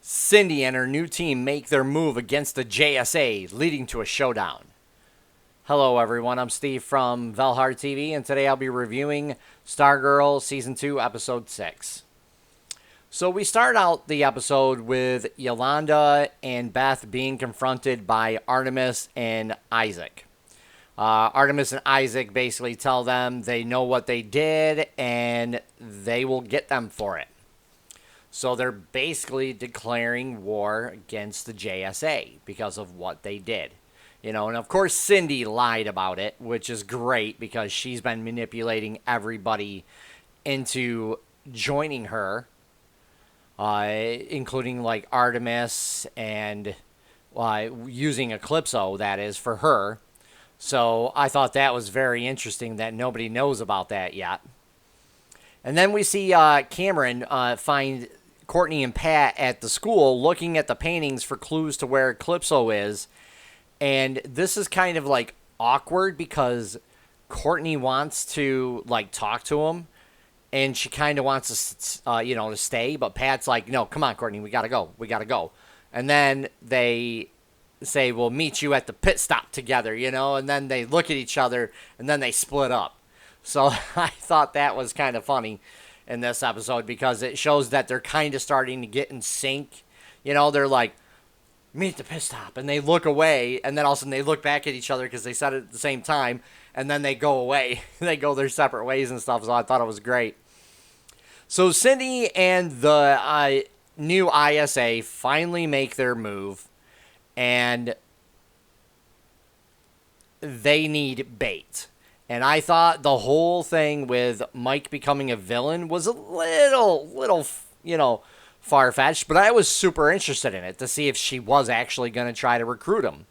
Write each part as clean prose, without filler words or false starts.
Cindy and her new team make their move against the JSA, leading to a showdown. Hello, everyone. I'm Steve from Valhartv, and today I'll be reviewing Stargirl Season 2, Episode 6. So we start out the episode with Yolanda and Beth being confronted by Artemis and Isaac. Artemis and Isaac basically tell them they know what they did and they will get them for it. So they're basically declaring war against the JSA because of what they did. You know, and of course Cindy lied about it, which is great because she's been manipulating everybody into joining her, including like Artemis and using Eclipso, that is, for her. So I thought that was very interesting that nobody knows about that yet. And then we see Cameron find Courtney and Pat at the school looking at the paintings for clues to where Eclipso is. And this is kind of like awkward because Courtney wants to like talk to him and she kind of wants to, to stay. But Pat's like, no, come on, Courtney, we got to go. We got to go. And then they say, we'll meet you at the pit stop together, and then they look at each other and then they split up. So I thought that was kind of funny in this episode because it shows that they're kind of starting to get in sync. They're like, meet at the pit stop, and they look away, and then all of a sudden they look back at each other because they said it at the same time, and then they go away. They go their separate ways and stuff, so I thought it was great. So Cindy and the new ISA finally make their move, and they need bait. And I thought the whole thing with Mike becoming a villain was a little, far-fetched, but I was super interested in it to see if she was actually going to try to recruit him.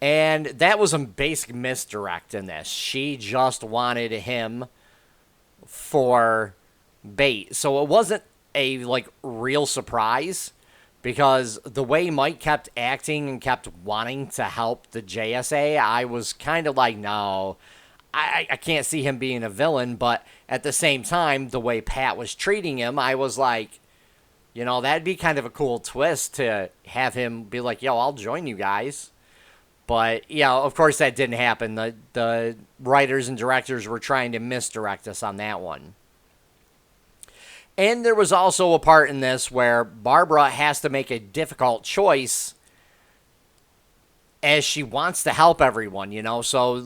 And that was a basic misdirect in this. She just wanted him for bait. So it wasn't a, real surprise because the way Mike kept acting and kept wanting to help the JSA, I was kind of like, no, I can't see him being a villain, but at the same time, the way Pat was treating him, I was like, that'd be kind of a cool twist to have him be like, yo, I'll join you guys. But, of course that didn't happen. The writers and directors were trying to misdirect us on that one. And there was also a part in this where Barbara has to make a difficult choice as she wants to help everyone, So,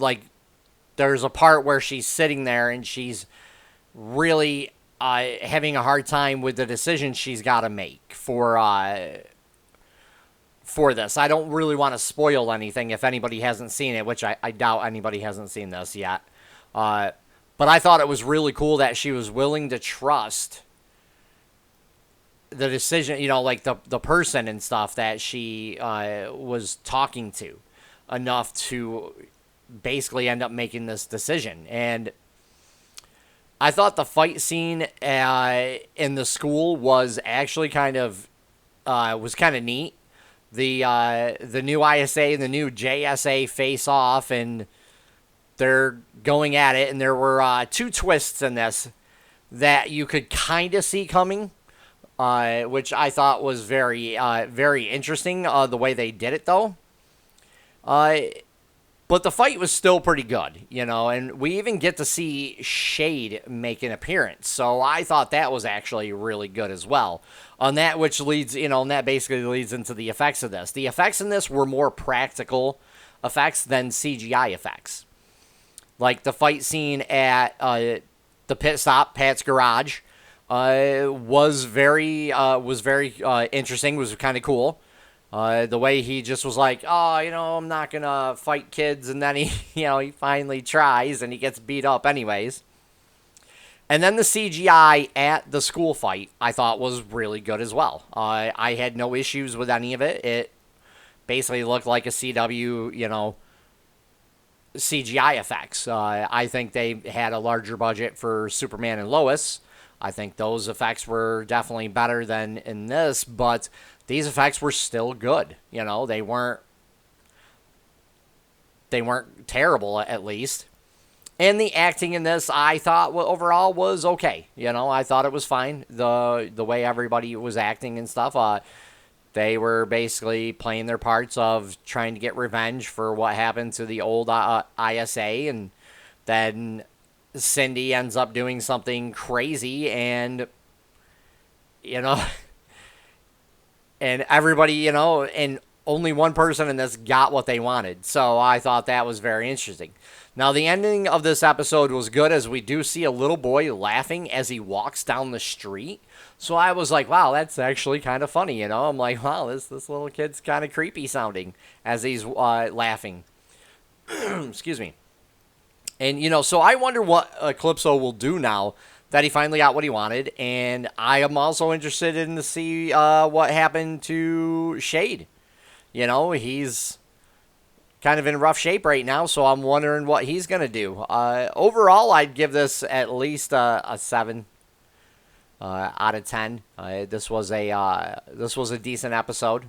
there's a part where she's sitting there and she's really having a hard time with the decision she's got to make for this. I don't really want to spoil anything if anybody hasn't seen it, which I doubt anybody hasn't seen this yet. But I thought it was really cool that she was willing to trust the decision, the person and stuff that she was talking to enough to basically end up making this decision. And I thought the fight scene in the school was actually kind of neat. The new ISA and the new JSA face off, and they're going at it. And there were two twists in this that you could kind of see coming, which I thought was very interesting. The way they did it, though. But the fight was still pretty good, and we even get to see Shade make an appearance. So I thought that was actually really good as well. On that, which leads, and that basically leads into the effects of this. The effects in this were more practical effects than CGI effects. Like the fight scene at the pit stop, Pat's garage, was very interesting, was kind of cool. The way he just was like, I'm not going to fight kids. And then he, he finally tries and he gets beat up anyways. And then the CGI at the school fight, I thought was really good as well. I had no issues with any of it. It basically looked like a CW, CGI effects. I think they had a larger budget for Superman and Lois. I think those effects were definitely better than in this, but these effects were still good. They weren't terrible, at least. And the acting in this, I thought overall was okay. I thought it was fine. The way everybody was acting and stuff. They were basically playing their parts of trying to get revenge for what happened to the old ISA, and then Cindy ends up doing something crazy, and you know, and everybody, and only one person in this got what they wanted. So I thought that was very interesting. Now, the ending of this episode was good, as we do see a little boy laughing as he walks down the street. So I was like, wow, that's actually kind of funny, I'm like, wow, this little kid's kind of creepy sounding as he's laughing. Excuse me. And, so I wonder what Eclipso will do now that he finally got what he wanted. And I am also interested in to see what happened to Shade. He's kind of in rough shape right now, so I'm wondering what he's going to do. Overall, I'd give this at least a 7 out of 10. This was a decent episode.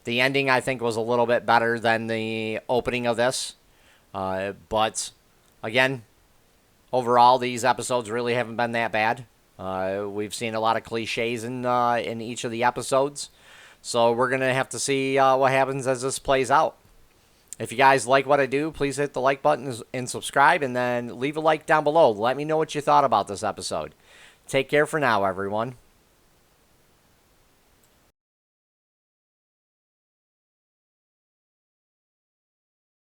The ending, I think, was a little bit better than the opening of this. But, again, overall, these episodes really haven't been that bad. We've seen a lot of cliches in each of the episodes. So we're going to have to see what happens as this plays out. If you guys like what I do, please hit the like button and subscribe, and then leave a like down below. Let me know what you thought about this episode. Take care for now, everyone.